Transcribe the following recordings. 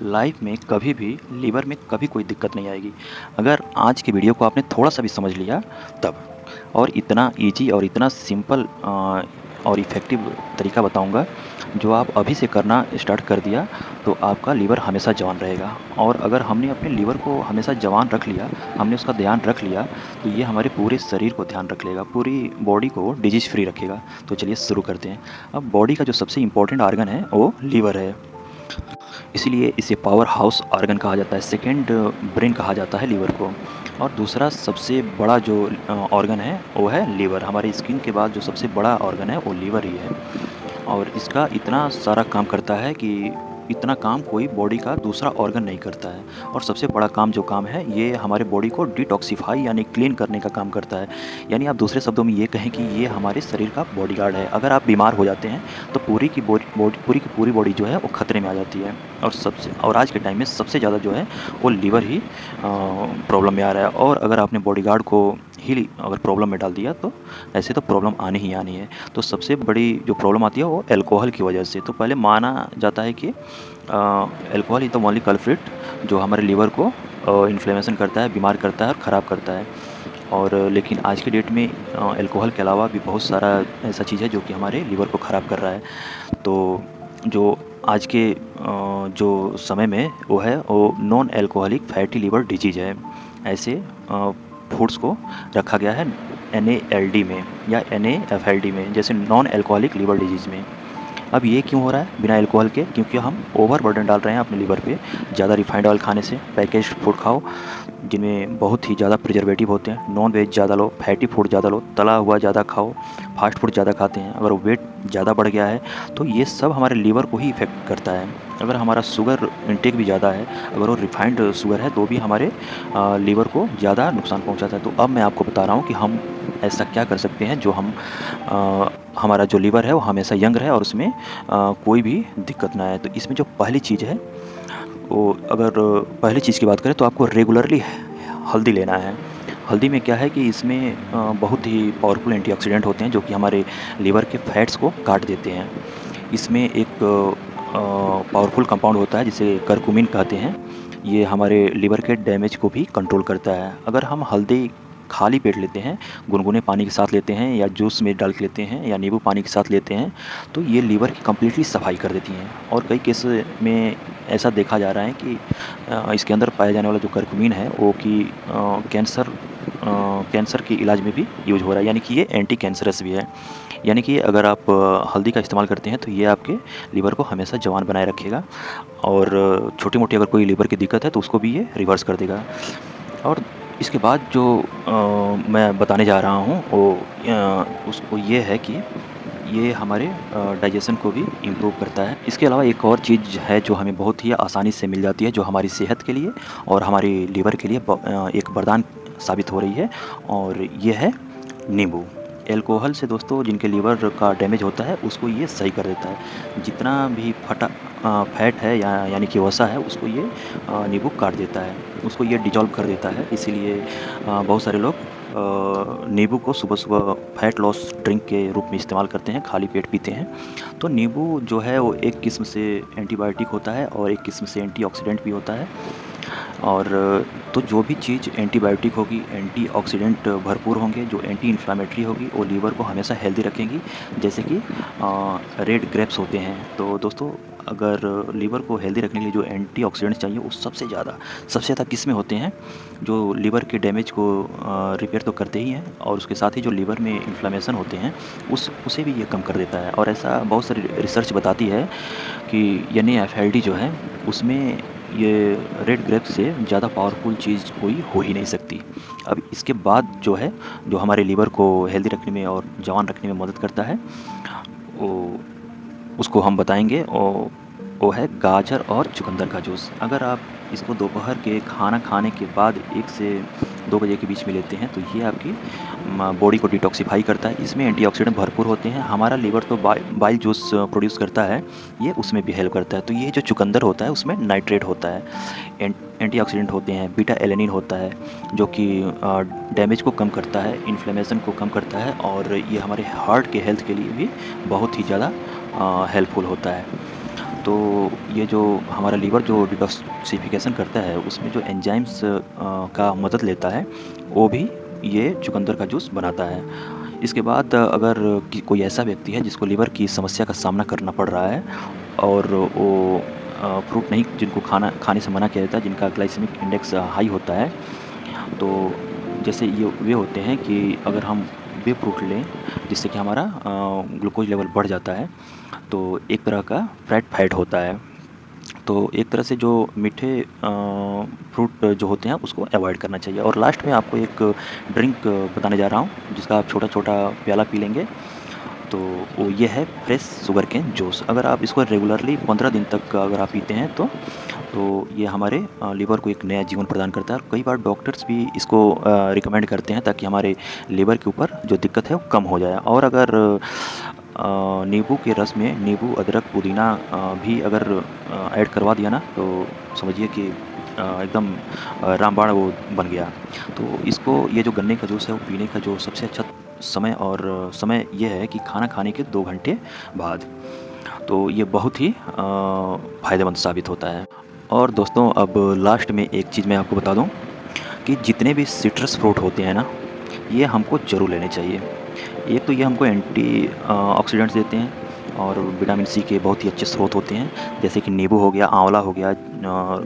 Life में कभी भी लीवर में कभी कोई दिक्कत नहीं आएगी अगर आज की वीडियो को आपने थोड़ा सा भी समझ लिया तब। और इतना इजी और इतना सिंपल और इफ़ेक्टिव तरीका बताऊंगा जो आप अभी से करना स्टार्ट कर दिया तो आपका लीवर हमेशा जवान रहेगा। और अगर हमने अपने लीवर को हमेशा जवान रख लिया, हमने उसका ध्यान रख लिया, तो ये हमारे पूरे शरीर को ध्यान रख लेगा, पूरी बॉडी को डिजीज़ फ्री रखेगा। तो चलिए शुरू करते हैं। अब बॉडी का जो सबसे इम्पोर्टेंट ऑर्गन है वो लीवर है, इसीलिए इसे पावर हाउस ऑर्गन कहा जाता है। सेकंड ब्रेन कहा जाता है लीवर को। और दूसरा सबसे बड़ा जो ऑर्गन है वो है लीवर। हमारे स्किन के बाद जो सबसे बड़ा ऑर्गन है वो लीवर ही है। और इसका इतना सारा काम करता है कि इतना काम कोई बॉडी का दूसरा ऑर्गन नहीं करता है। और सबसे बड़ा काम जो काम है ये हमारे बॉडी को डिटॉक्सिफाई यानी क्लीन करने का काम करता है। यानी आप दूसरे शब्दों में ये कहें कि ये हमारे शरीर का बॉडीगार्ड है। अगर आप बीमार हो जाते हैं तो पूरी की पूरी बॉडी जो है वो खतरे में आ जाती है। और आज के टाइम में सबसे ज़्यादा जो है वो लीवर ही प्रॉब्लम में आ रहा है। और अगर आपने बॉडीगार्ड को ही अगर प्रॉब्लम में डाल दिया तो ऐसे तो प्रॉब्लम आनी ही आनी है। तो सबसे बड़ी जो प्रॉब्लम आती है वो अल्कोहल की वजह से। तो पहले माना जाता है कि alcohol is the only culprit जो हमारे लीवर को इन्फ्लेमेशन करता है, बीमार करता है और ख़राब करता है। और लेकिन आज की डेट में अल्कोहल के अलावा भी बहुत सारा ऐसा चीज़ है जो कि हमारे लीवर को ख़राब कर रहा है। तो जो आज के जो समय में वो है वो non alcoholic fatty liver disease है। ऐसे फूड्स को रखा गया है NALD में या NAFLD में, जैसे नॉन अल्कोहलिक लीवर डिजीज़ में। अब ये क्यों हो रहा है बिना अल्कोहल के? क्योंकि हम ओवर बर्डन डाल रहे हैं अपने लीवर पे ज़्यादा रिफाइंड ऑयल खाने से। पैकेज्ड फूड खाओ जिनमें बहुत ही ज़्यादा प्रिजर्वेटिव होते हैं, नॉन वेज ज़्यादा लो, फैटी फूड ज़्यादा लो, तला हुआ ज़्यादा खाओ, फास्ट फूड ज़्यादा खाते हैं। अगर वेट ज़्यादा बढ़ गया है तो ये सब हमारे लीवर को ही इफ़ेक्ट करता है। अगर हमारा शुगर इंटेक भी ज़्यादा है, अगर वो रिफाइंड शुगर है तो भी हमारे लीवर को ज़्यादा नुकसान पहुंचाता है। तो अब मैं आपको बता रहा हूँ कि हम ऐसा क्या कर सकते हैं जो हमारा जो लीवर है वो हमेशा यंग रहे और उसमें कोई भी दिक्कत ना आए। तो इसमें जो पहली चीज़ है वो, अगर पहली चीज़ की बात करें तो आपको रेगुलरली हल्दी लेना है। हल्दी में क्या है कि इसमें बहुत ही पावरफुल एंटीऑक्सीडेंट होते हैं जो कि हमारे लीवर के फैट्स को काट देते हैं। इसमें एक पावरफुल कंपाउंड होता है जिसे करकुमिन कहते हैं। ये हमारे लीवर के डैमेज को भी कंट्रोल करता है। अगर हम हल्दी खाली पेट लेते हैं, गुनगुने पानी के साथ लेते हैं या जूस में डाल के लेते हैं या नींबू पानी के साथ लेते हैं, तो ये लीवर की कम्प्लीटली सफाई कर देती हैं। और कई केस में ऐसा देखा जा रहा है कि इसके अंदर पाया जाने वाला जो करकुमिन है वो कि कैंसर के इलाज में भी यूज हो रहा है, यानी कि ये एंटी कैंसरस भी है। यानी कि अगर आप हल्दी का इस्तेमाल करते हैं तो ये आपके लीवर को हमेशा जवान बनाए रखेगा। और छोटी मोटी अगर कोई लीवर की दिक्कत है तो उसको भी ये रिवर्स कर देगा। और इसके बाद जो मैं बताने जा रहा हूँ वो उसको ये है कि ये हमारे डाइजेशन को भी इम्प्रूव करता है। इसके अलावा एक और चीज़ है जो हमें बहुत ही आसानी से मिल जाती है, जो हमारी सेहत के लिए और हमारी लीवर के लिए एक वरदान साबित हो रही है, और ये है नींबू। अल्कोहल से दोस्तों जिनके लीवर का डैमेज होता है उसको ये सही कर देता है। जितना भी फैट है यानी कि वसा है उसको ये नींबू काट देता है, उसको ये डिजॉल्व कर देता है। इसीलिए बहुत सारे लोग नींबू को सुबह-सुबह फैट लॉस ड्रिंक के रूप में इस्तेमाल करते हैं, खाली पेट पीते हैं। तो नींबू जो है वो एक किस्म से एंटीबायोटिक होता है और एक किस्म से एंटीऑक्सीडेंट भी होता है। और तो जो भी चीज़ एंटीबायोटिक होगी, एंटीऑक्सीडेंट भरपूर होंगे, जो एंटी इन्फ्लेमेटरी होगी, वो लीवर को हमेशा हेल्दी रखेंगी। जैसे कि रेड ग्रेप्स होते हैं। तो दोस्तों अगर लीवर को हेल्दी रखने के लिए जो एंटीऑक्सीडेंट्स चाहिए वो सबसे ज़्यादा किस में होते हैं, जो लीवर के डैमेज को रिपेयर तो करते ही हैं और उसके साथ ही जो लीवर में इन्फ्लेमेशन होते हैं उसे भी ये कम कर देता है। और ऐसा बहुत सारी रिसर्च बताती है कि NAFLD जो है उसमें ये रेड ग्रेप से ज़्यादा पावरफुल चीज़ कोई हो ही नहीं सकती। अब इसके बाद जो है, जो हमारे लीवर को हेल्दी रखने में और जवान रखने में मदद करता है, वो उसको हम बताएंगे। वो है गाजर और चुकंदर का जूस। अगर आप इसको दोपहर के खाना खाने के बाद 1 से 2 बजे के बीच में लेते हैं तो ये आपकी बॉडी को डिटॉक्सिफाई करता है। इसमें एंटीऑक्सीडेंट भरपूर होते हैं। हमारा लीवर तो बाइल जूस प्रोड्यूस करता है, ये उसमें भी हेल्प करता है। तो ये जो चुकंदर होता है उसमें नाइट्रेट होता है, एंटीऑक्सीडेंट होते हैं, बीटा एलेनिन होता है जो कि डैमेज को कम करता है, इन्फ्लेमेशन को कम करता है, और ये हमारे हार्ट के हेल्थ के लिए भी बहुत ही ज़्यादा हेल्पफुल होता है। तो ये जो हमारा लीवर जो डिटॉक्सिफिकेशन करता है उसमें जो एंजाइम्स का मदद लेता है, वो भी ये चुकंदर का जूस बनाता है। इसके बाद अगर कोई ऐसा व्यक्ति है जिसको लीवर की समस्या का सामना करना पड़ रहा है और वो फ्रूट नहीं, जिनको खाने से मना किया जाता है, जिनका ग्लाइसेमिक इंडेक्स हाई होता है, तो जैसे ये वे होते हैं कि अगर हम वे फ्रूट लें जिससे कि हमारा ग्लूकोज लेवल बढ़ जाता है, तो एक तरह का फैट होता है। तो एक तरह से जो मीठे फ्रूट जो होते हैं उसको अवॉइड करना चाहिए। और लास्ट में आपको एक ड्रिंक बताने जा रहा हूँ जिसका आप छोटा-छोटा प्याला पी लेंगे, तो वो ये है फ्रेश शुगर केन जूस। अगर आप इसको रेगुलरली 15 दिन तक अगर आप पीते हैं तो ये हमारे लीवर को एक नया जीवन प्रदान करता है। और कई बार डॉक्टर्स भी इसको रिकमेंड करते हैं ताकि हमारे लीवर के ऊपर जो दिक्कत है वो कम हो जाए। और अगर नींबू के रस में नींबू, अदरक, पुदीना भी अगर ऐड करवा दिया ना, तो समझिए कि एकदम रामबाण वो बन गया। तो इसको, ये जो गन्ने का जूस है, वो पीने का जो सबसे अच्छा समय ये है कि खाना खाने के 2 घंटे बाद। तो ये बहुत ही फ़ायदेमंद साबित होता है। और दोस्तों, अब लास्ट में एक चीज़ मैं आपको बता दूँ कि जितने भी सिट्रस फ्रूट होते हैं ना, ये हमको ज़रूर लेने चाहिए। एक तो ये हमको एंटी ऑक्सीडेंट्स देते हैं और विटामिन सी के बहुत ही अच्छे स्रोत होते हैं, जैसे कि नींबू हो गया, आंवला हो गया,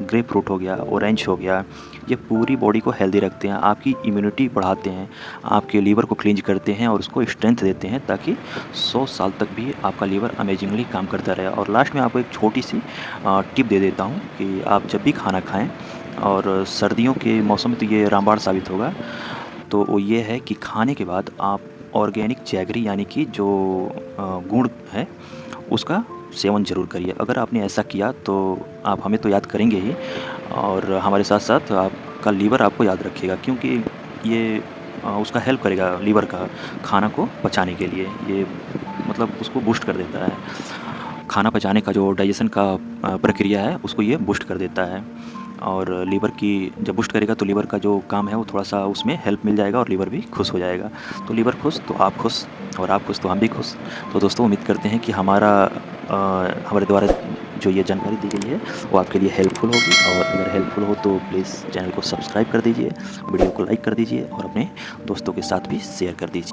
ग्रेप फ्रूट हो गया, ऑरेंज हो गया। ये पूरी बॉडी को हेल्दी रखते हैं, आपकी इम्यूनिटी बढ़ाते हैं, आपके लीवर को क्लींज करते हैं और उसको स्ट्रेंथ देते हैं ताकि 100 साल तक भी आपका लीवर अमेजिंगली काम करता रहे। और लास्ट में आपको एक छोटी-सी टिप दे देता हूँ कि आप जब भी खाना खाएँ, और सर्दियों के मौसम में तो ये रामबाण साबित होगा, तो वो ये है कि खाने के बाद आप ऑर्गेनिक जैगरी यानी कि जो गुड़ है उसका सेवन ज़रूर करिए। अगर आपने ऐसा किया तो आप हमें तो याद करेंगे ही, और हमारे साथ-साथ आपका लीवर आपको याद रखेगा, क्योंकि ये उसका हेल्प करेगा लीवर का खाना को पचाने के लिए। ये मतलब उसको बूस्ट कर देता है। खाना पचाने का जो डाइजेशन का प्रक्रिया है उसको ये बूस्ट कर देता है। और लीवर की जब बूस्ट करेगा तो लीवर का जो काम है वो थोड़ा-सा उसमें हेल्प मिल जाएगा और लीवर भी खुश हो जाएगा। तो लीवर खुश तो आप खुश, और आप खुश तो हम भी खुश। तो दोस्तों, उम्मीद करते हैं कि हमारे द्वारा जो ये जानकारी दी गई है वो आपके लिए हेल्पफुल होगी। और अगर हेल्पफुल हो तो प्लीज़ चैनल को सब्सक्राइब कर दीजिए, वीडियो को लाइक कर दीजिए और अपने दोस्तों के साथ भी शेयर कर दीजिए।